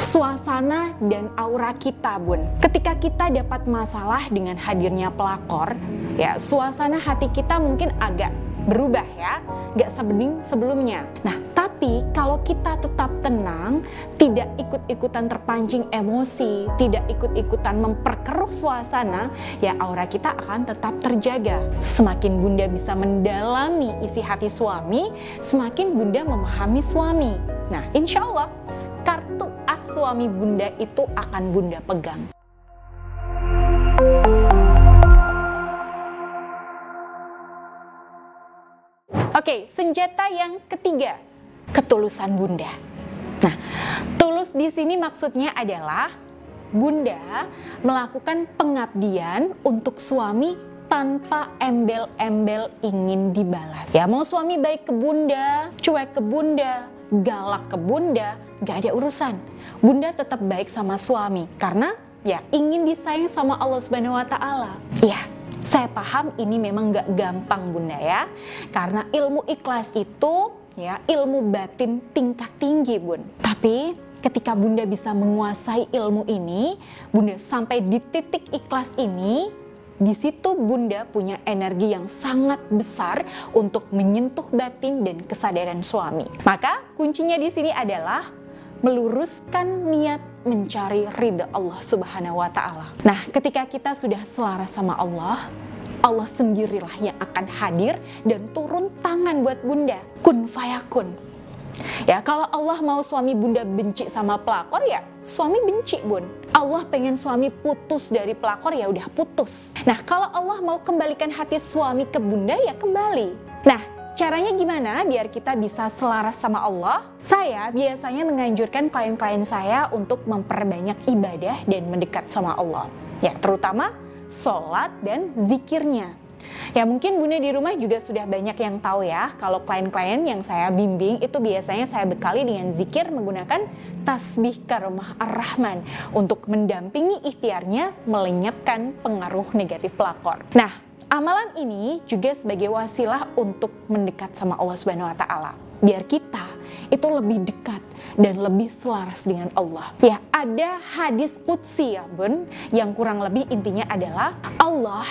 suasana dan aura kita, Bun. Ketika kita dapat masalah dengan hadirnya pelakor, ya suasana hati kita mungkin agak berubah ya, gak sebening sebelumnya. Nah, tapi kalau kita tetap tenang, tidak ikut-ikutan terpancing emosi, tidak ikut-ikutan memperkeruh suasana, ya aura kita akan tetap terjaga. Semakin Bunda bisa mendalami isi hati suami, semakin Bunda memahami suami. Nah, insya Allah kartu as suami Bunda itu akan Bunda pegang. Oke, senjata yang ketiga, ketulusan Bunda. Nah, tulus di sini maksudnya adalah Bunda melakukan pengabdian untuk suami tanpa embel-embel ingin dibalas. Ya, mau suami baik ke Bunda, cuek ke Bunda, galak ke Bunda, gak ada urusan. Bunda tetap baik sama suami karena ya ingin disayang sama Allah Subhanahu wa Ta'ala. Ya, saya paham ini memang gak gampang Bunda ya, karena ilmu ikhlas itu ya ilmu batin tingkat tinggi Bun. Tapi ketika Bunda bisa menguasai ilmu ini, Bunda sampai di titik ikhlas ini, di situ Bunda punya energi yang sangat besar untuk menyentuh batin dan kesadaran suami. Maka kuncinya di sini adalah meluruskan niat mencari ridha Allah Subhanahu wa Ta'ala. Nah, ketika kita sudah selaras sama Allah, Allah sendirilah yang akan hadir dan turun tangan buat Bunda. Kun fayakun. Ya, kalau Allah mau suami Bunda benci sama pelakor, ya suami benci Bun. Allah pengen suami putus dari pelakor, ya udah putus. Nah, kalau Allah mau kembalikan hati suami ke Bunda, ya kembali. Nah, caranya gimana biar kita bisa selaras sama Allah? Saya biasanya menganjurkan klien-klien saya untuk memperbanyak ibadah dan mendekat sama Allah. Ya, terutama sholat dan zikirnya. Ya, mungkin Bunda di rumah juga sudah banyak yang tahu ya, kalau klien-klien yang saya bimbing itu biasanya saya bekali dengan zikir menggunakan tasbih karomah ar-Rahman untuk mendampingi ikhtiarnya melenyapkan pengaruh negatif pelakor. Nah, amalan ini juga sebagai wasilah untuk mendekat sama Allah Subhanahu wa Ta'ala. Biar kita itu lebih dekat dan lebih selaras dengan Allah. Ya, ada hadis qudsi ya Bun, yang kurang lebih intinya adalah Allah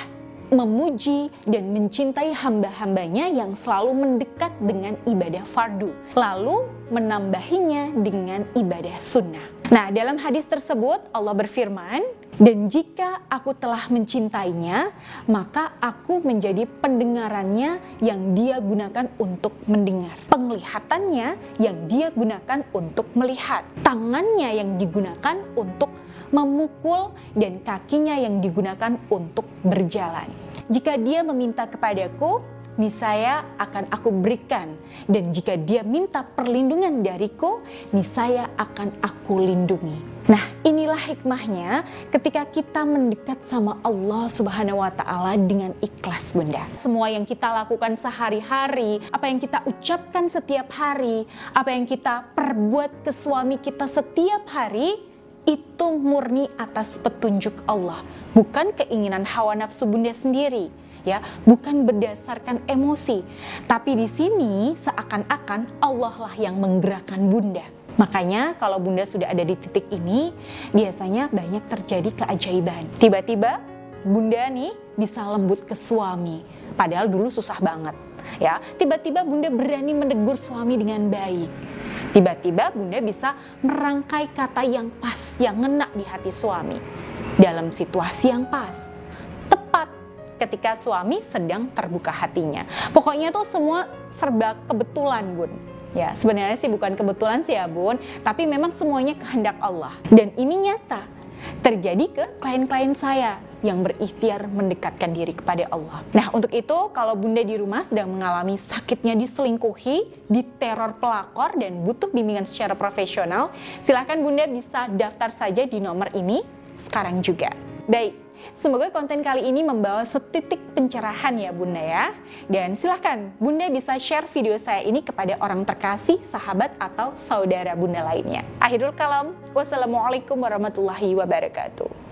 memuji dan mencintai hamba-hambanya yang selalu mendekat dengan ibadah fardu, lalu menambahinya dengan ibadah sunnah. Nah, dalam hadis tersebut Allah berfirman, dan jika aku telah mencintainya, maka aku menjadi pendengarannya yang dia gunakan untuk mendengar, penglihatannya yang dia gunakan untuk melihat, tangannya yang digunakan untuk memukul, dan kakinya yang digunakan untuk berjalan. Jika dia meminta kepadaku, niscaya akan aku berikan, dan jika dia minta perlindungan dariku, niscaya akan aku lindungi. Nah, inilah hikmahnya ketika kita mendekat sama Allah Subhanahu wa Ta'ala dengan ikhlas Bunda. Semua yang kita lakukan sehari-hari, apa yang kita ucapkan setiap hari, apa yang kita perbuat ke suami kita setiap hari, itu murni atas petunjuk Allah, bukan keinginan hawa nafsu Bunda sendiri, ya, bukan berdasarkan emosi. Tapi di sini seakan-akan Allah lah yang menggerakkan Bunda. Makanya kalau Bunda sudah ada di titik ini, biasanya banyak terjadi keajaiban. Tiba-tiba Bunda nih bisa lembut ke suami, padahal dulu susah banget, ya. Tiba-tiba Bunda berani menegur suami dengan baik. Tiba-tiba Bunda bisa merangkai kata yang pas, yang ngena di hati suami dalam situasi yang pas, tepat ketika suami sedang terbuka hatinya. Pokoknya tuh semua serba kebetulan Bun. Ya, sebenarnya sih bukan kebetulan sih ya Bun, tapi memang semuanya kehendak Allah. Dan ini nyata terjadi ke klien-klien saya yang berikhtiar mendekatkan diri kepada Allah. Nah, untuk itu kalau Bunda di rumah sedang mengalami sakitnya diselingkuhi, diteror pelakor dan butuh bimbingan secara profesional, silakan Bunda bisa daftar saja di nomor ini sekarang juga. Baik, semoga konten kali ini membawa setitik pencerahan ya Bunda ya. Dan silahkan Bunda bisa share video saya ini kepada orang terkasih, sahabat atau saudara Bunda lainnya. Akhirul kalam, wassalamualaikum warahmatullahi wabarakatuh.